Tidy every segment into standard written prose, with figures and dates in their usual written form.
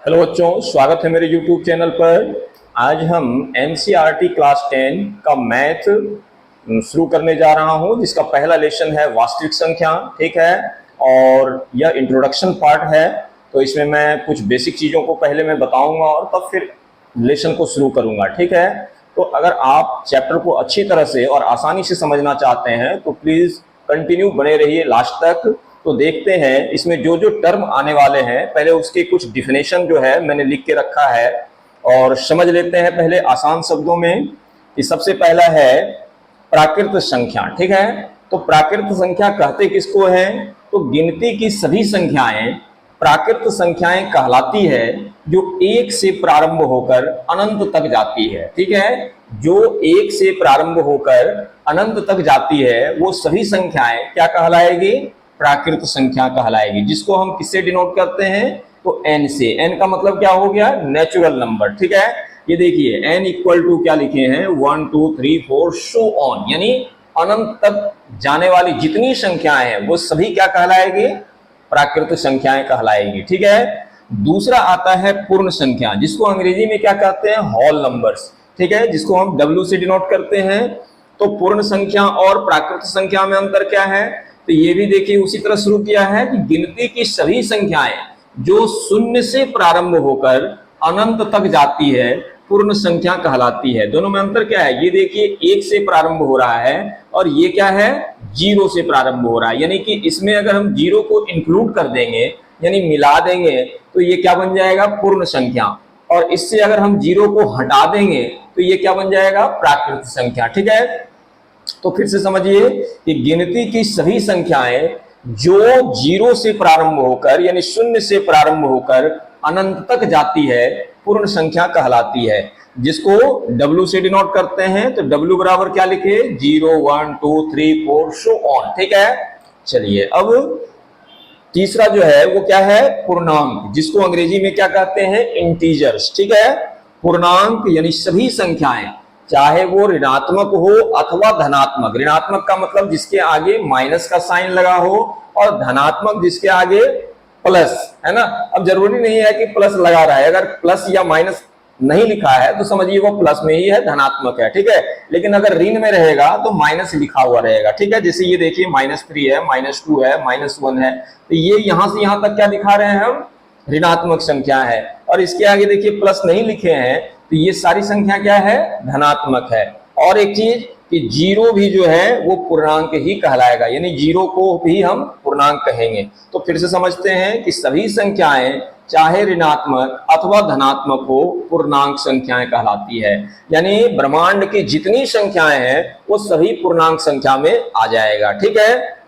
Hello बच्चों, स्वागत है मेरे YouTube चैनल पर। आज हम NCERT क्लास 10 का मैथ शुरू करने जा रहा हूं, जिसका पहला लेसन है वास्तविक संख्या। ठीक है, और यह इंट्रोडक्शन पार्ट है, तो इसमें मैं कुछ बेसिक चीज़ों को पहले मैं बताऊंगा और तब फिर लेसन को शुरू करूंगा। ठीक है, तो अगर आप चैप्टर को अच्छी तरह से और आसानी से समझना चाहते हैं तो प्लीज़ कंटिन्यू बने रहिए लास्ट तक। तो देखते हैं इसमें जो जो टर्म आने वाले हैं, पहले उसके कुछ डिफिनेशन जो है मैंने लिख के रखा है और समझ लेते हैं पहले आसान शब्दों में। कि सबसे पहला है प्राकृत संख्या। ठीक है, तो प्राकृत संख्या कहते किसको है? तो गिनती की सभी संख्याएं प्राकृत संख्याएं कहलाती है, जो एक से प्रारंभ होकर अनंत तक जाती है। ठीक है, जो एक से प्रारंभ होकर अनंत तक जाती है वो सभी संख्याएं क्या कहलाएगी? प्राकृत संख्या कहलाएगी, जिसको हम किससे डिनोट करते हैं? तो n से। n का मतलब क्या हो गया? Natural number. ठीक है, ये देखिए n इक्वल टू क्या लिखे हैं? 1 2 3 4 सो ऑन, यानी अनंत तक जाने वाली जितनी संख्याएं हैं वो सभी क्या कहलाएगी? प्राकृत संख्याएं कहलाएगी। ठीक है, दूसरा आता है पूर्ण संख्या, जिसको अंग्रेजी में क्या कहते हैं? Whole numbers. ठीक है, जिसको हम W से डिनोट करते हैं। तो पूर्ण संख्या और प्राकृत संख्या में अंतर क्या है? तो ये भी देखिए उसी तरह शुरू किया है कि गिनती की सभी संख्याएं जो शून्य से प्रारंभ होकर अनंत तक जाती है पूर्ण संख्या कहलाती है। दोनों में अंतर क्या है? ये देखिए एक से प्रारंभ हो रहा है और ये क्या है? जीरो से प्रारंभ हो रहा है, यानी कि इसमें अगर हम जीरो को इंक्लूड कर देंगे यानी मिला देंगे तो ये क्या बन जाएगा? पूर्ण संख्या। और इससे अगर हम जीरो को हटा देंगे तो ये क्या बन जाएगा? प्राकृत संख्या। ठीक है, तो फिर से समझिए कि गिनती की सभी संख्याएं जो जीरो से प्रारंभ होकर यानी शून्य से प्रारंभ होकर अनंत तक जाती है पूर्ण संख्या कहलाती है, जिसको W से डिनोट करते हैं। तो W बराबर क्या लिखे? 0 1 2 3 4 सो ऑन। ठीक है, चलिए अब तीसरा जो है वो क्या है? पूर्णांक, जिसको अंग्रेजी में क्या कहते हैं? इंटीजर्स। ठीक है, पूर्णांक यानी सभी संख्याएं, चाहे वो ऋणात्मक हो अथवा धनात्मक। ऋणात्मक का मतलब जिसके आगे माइनस का साइन लगा हो, और धनात्मक जिसके आगे प्लस, है ना। अब जरूरी नहीं है कि प्लस लगा रहा है, अगर प्लस या माइनस नहीं लिखा है तो समझिए वो प्लस में ही है, धनात्मक है। ठीक है, लेकिन अगर ऋण में रहेगा तो माइनस लिखा हुआ रहेगा। ठीक है, जैसे ये देखिए -3 है, -2 है, -1 है, तो ये यहां से यहां तक क्या दिखा रहे हैं हम? ऋणात्मक संख्या है। और इसके आगे देखिए प्लस नहीं लिखे हैं, तो ये सारी संख्या क्या है? धनात्मक है। और एक चीज कि जीरो भी जो है वो पूर्णांक ही कहलाएगा, यानी जीरो को भी हम पूर्णांक कहेंगे। तो फिर से समझते हैं कि सभी संख्याएं चाहे ऋणात्मक अथवा धनात्मक हो पूर्णांक संख्याएं कहलाती है, यानी ब्रह्मांड की जितनी संख्याएं हैं वो सभी पूर्णांक संख्या में आ जाएगा। ठीक है,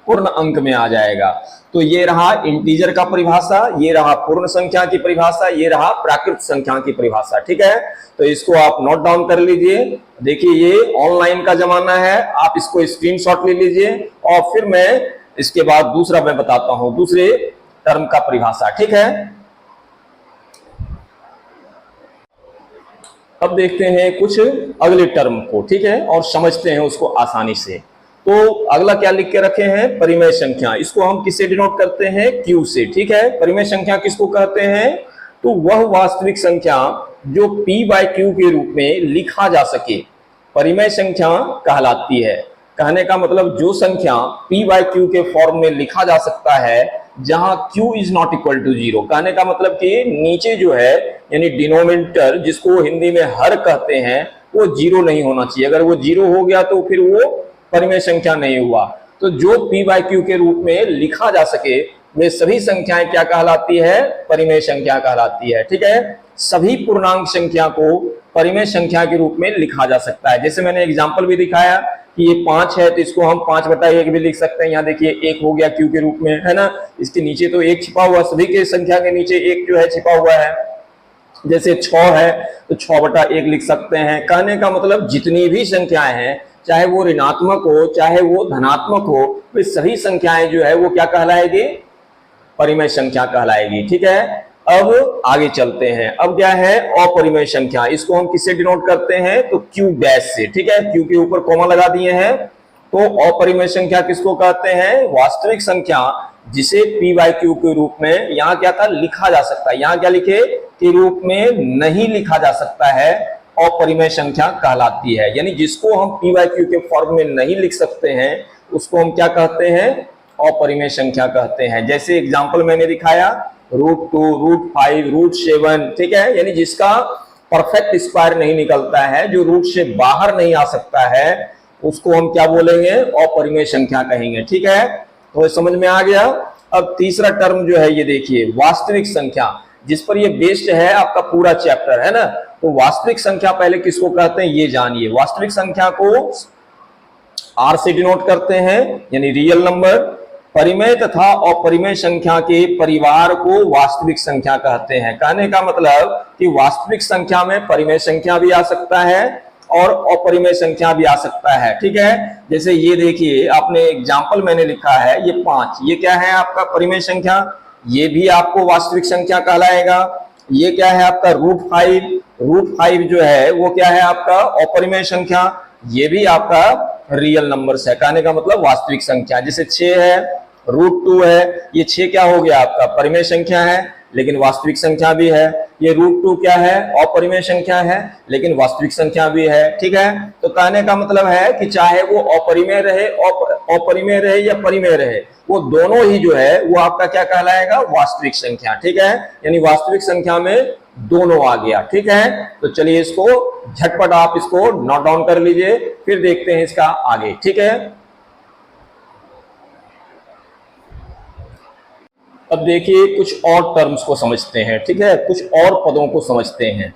पूर्ण अंक में आ जाएगा। तो ये रहा इंटीजर का परिभाषा, ये रहा पूर्ण संख्या की परिभाषा, ये रहा प्राकृत संख्या की परिभाषा। ठीक है, तो इसको आप नोट डाउन कर लीजिए। देखिए ये ऑनलाइन का जमाना है, आप इसको स्क्रीनशॉट ले लीजिए और फिर मैं इसके बाद दूसरा मैं बताता हूं, दूसरे टर्म का परिभाषा। ठीक है, अब देखते हैं कुछ अगले टर्म को। ठीक है, और समझते हैं उसको आसानी से। तो अगला क्या लिख के रखे हैं? परिमेय संख्या। इसको हम किससे डिनोट करते हैं? Q से। ठीक है, परिमेय संख्या किसको कहते हैं? तो वह वास्तविक संख्या जो P/Q के रूप में लिखा जा सके परिमेय संख्या कहलाती है। कहने का मतलब जो संख्या P/Q के फॉर्म में लिखा जा सकता है जहां Q is not equal to 0। कहने का मतलब कि नीचे जो है यानी डिनोमिनेटर, जिसको हिंदी में हर कहते हैं, वो 0 नहीं होना चाहिए। अगर वो 0 हो गया तो फिर वो परिमेय संख्या नहीं हुआ। तो जो P/Q के रूप में लिखा जा सके वे सभी संख्याएं क्या कहलाती है? परिमेय संख्या कहलाती है। ठीक है, सभी पूर्णांक संख्या को परिमेय संख्या के रूप में लिखा जा सकता है। जैसे मैंने एग्जांपल भी दिखाया कि ये 5 है तो इसको हम 5/1 भी लिख सकते हैं। यहाँ देखिए 1 हो गया Q के रूप में, है ना। इसके नीचे तो 1 छिपा हुआ, सभी के संख्या के नीचे 1 जो है छिपा हुआ है। जैसे 6 है तो 6/1 लिख सकते हैं। कहने का मतलब जितनी भी संख्याएं हैं, चाहे वो ऋणात्मक हो चाहे वो धनात्मक हो, वे सभी संख्याएं जो है वो क्या कहलाएगी? परिमेय संख्या कहलाएगी। ठीक है, अब आगे चलते हैं। अब क्या है? अपरिमेय संख्या। इसको हम किससे डिनोट करते हैं? तो Q डैश से। ठीक है, Q के ऊपर कॉमा लगा दिए हैं। तो अपरिमेय संख्या किसको कहते हैं? वास्तविक संख्या जिसे पी बाई क्यू के रूप में यहाँ क्या था लिखा जा सकता है, यहाँ क्या लिखे के रूप में नहीं लिखा जा सकता है, अपरिमेय संख्या कहलाती है। यानी जिसको हम पी बाई क्यू के फॉर्म में नहीं लिख सकते हैं उसको हम क्या कहते हैं, अपरिमेय संख्या कहते हैं। जैसे एग्जांपल मैंने दिखाया √2, √5, √7, ठीक है, यानी जिसका परफेक्ट स्क्वायर नहीं निकलता है, जो रूट से बाहर नहीं आ सकता है, उसको हम क्या बोलेंगे, अपरिमेय संख्या कहेंगे। ठीक है, तो समझ में आ गया। अब तीसरा टर्म जो है ये देखिए वास्तविक संख्या, जिस पर ये बेस्ड है आपका पूरा चैप्टर है ना। तो वास्तविक संख्या पहले किसको कहते हैं ये जानिए। वास्तविक संख्या को आर से डिनोट करते हैं, यानी रियल नंबर। परिमेय तथा अपरिमेय संख्या के परिवार को वास्तविक संख्या कहते हैं। कहने का मतलब कि वास्तविक संख्या में परिमेय संख्या भी आ सकता है और अपरिमेय संख्या भी आ सकता है। ठीक है, जैसे ये देखिए आपने एग्जाम्पल मैंने लिखा है ये 5, ये क्या है आपका परिमेय संख्या, ये भी आपको वास्तविक संख्या कहलाएगा। ये क्या है आपका √5 जो है वो क्या है आपका अपरिमेय संख्या, ये भी आपका रियल नंबर्स है। कहने का मतलब वास्तविक संख्या। जैसे 6 है, √2 है, ये 6 क्या हो गया आपका परिमेय संख्या है लेकिन वास्तविक संख्या भी है। ये √2 क्या है, अपरिमेय संख्या है लेकिन वास्तविक संख्या भी है। ठीक है, तो कहने का मतलब है कि चाहे वो अपरिमेय रहे या परिमेय रहे, वो दोनों ही जो है वो आपका क्या कहलाएगा, वास्तविक संख्या। ठीक है, यानी वास्तविक संख्या में दोनों आ गया। ठीक है, तो चलिए इसको झटपट आप इसको नोट डाउन कर लीजिए, फिर देखते हैं इसका आगे। ठीक है, अब देखिए कुछ और टर्म्स को समझते हैं। ठीक है, कुछ और पदों को समझते हैं।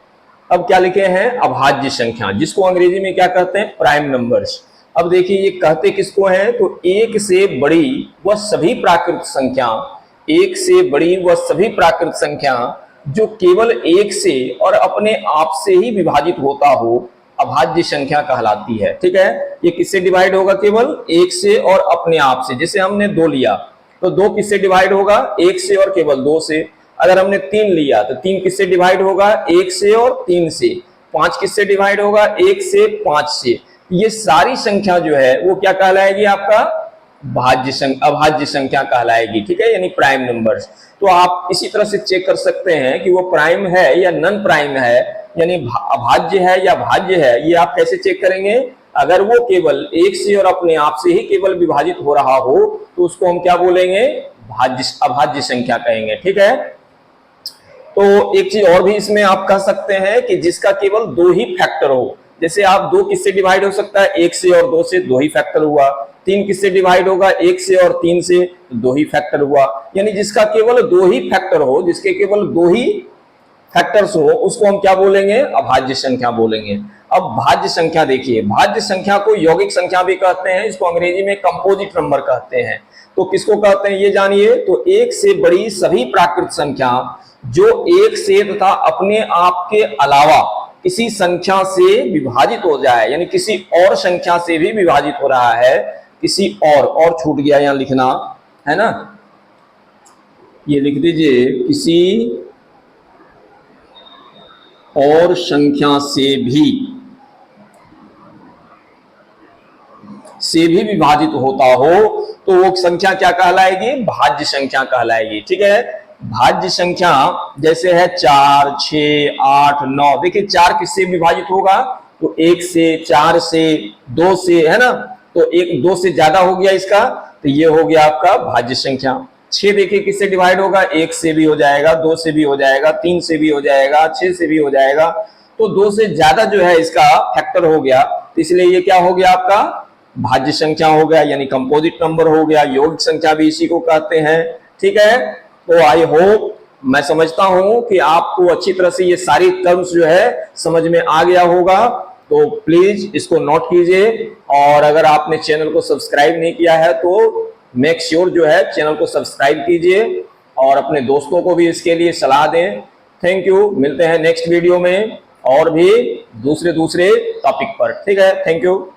अब क्या लिखे हैं, अभाज्य संख्या, जिसको अंग्रेजी में क्या कहते हैं, प्राइम नंबर्स। अब देखिए ये कहते किसको हैं, तो एक से बड़ी व सभी प्राकृत संख्या, एक से बड़ी व सभी प्राकृत संख्या जो केवल एक से और अपने आप से ही विभाजित होता हो, अभाज्य संख्या कहलाती है। ठीक है, ये किससे डिवाइड होगा, केवल एक से और अपने आप से। जैसे हमने 2 लिया तो 2 किससे डिवाइड होगा, 1 से और केवल 2 से। अगर हमने 3 लिया तो 3 किससे डिवाइड होगा, 1 से और 3 से। 5 किससे डिवाइड होगा, 1 से 5 से। ये सारी संख्या जो है वो क्या कहलाएगी, आपका अभाज्य संख्या कहलाएगी। ठीक है, यानी प्राइम नंबर्स। तो आप इसी तरह से चेक कर सकते हैं कि वो प्राइम है या नॉन प्राइम है, यानी अभाज्य है या भाज्य है। ये आप कैसे चेक करेंगे, अगर वो केवल एक से और अपने आप से ही केवल विभाजित हो रहा हो तो उसको हम क्या बोलेंगे, अभाज्य संख्या कहेंगे। ठीक है, तो एक चीज और भी इसमें आप कह सकते हैं कि जिसका केवल 2 ही फैक्टर हो। जैसे आप 2 किससे डिवाइड हो सकता है, 1 से और 2 से, 2 ही फैक्टर हुआ। 3 किससे डिवाइड होगा, 1 से और 3 से, 2 ही फैक्टर हुआ। यानी जिसका केवल 2 ही फैक्टर हो, जिसके केवल 2 ही फैक्टर्स हो, उसको हम क्या बोलेंगे, अभाज्य संख्या बोलेंगे। अब भाज्य संख्या देखिए, भाज्य संख्या को यौगिक संख्या भी कहते हैं, इसको अंग्रेजी में कंपोजिट नंबर कहते हैं। तो किसको कहते हैं ये जानिए, तो एक से बड़ी सभी प्राकृत संख्या जो एक से तथा अपने आप के अलावा किसी संख्या से विभाजित हो जाए, यानी किसी और संख्या से भी विभाजित हो रहा है, किसी और छूट गया यहां लिखना है ना, ये लिख दीजिए, किसी और संख्या से भी विभाजित होता हो तो वो संख्या क्या कहलाएगी, भाज्य संख्या कहलाएगी। ठीक है, भाज्य संख्या जैसे है 4, 6, 8, 9। देखिए 4 किससे विभाजित होगा, तो 1 से, 4 से, 2 से, है ना। तो 2 से ज्यादा हो गया इसका, तो ये हो गया आपका भाज्य संख्या। 6 देखिए किससे डिवाइड होगा, 1 से भी हो जाएगा, 2 से भी हो जाएगा, 3 से भी हो जाएगा, 6 से भी हो जाएगा। तो 2 से ज्यादा जो है इसका फैक्टर हो गया, तो इसलिए ये क्या हो गया, आपका भाज्य संख्या हो गया, यानी कंपोजिट नंबर हो गया। यौगिक संख्या भी इसी को कहते हैं। ठीक है, तो आई होप, मैं समझता हूं कि आपको अच्छी तरह से ये सारी टर्म्स जो है समझ में आ गया होगा। तो प्लीज इसको नोट कीजिए, और अगर आपने चैनल को सब्सक्राइब नहीं किया है तो मेक श्योर जो है चैनल को सब्सक्राइब कीजिए और अपने दोस्तों को भी इसके लिए सलाह दें। थैंक यू, मिलते हैं नेक्स्ट वीडियो में और भी दूसरे टॉपिक पर। ठीक है, थैंक यू।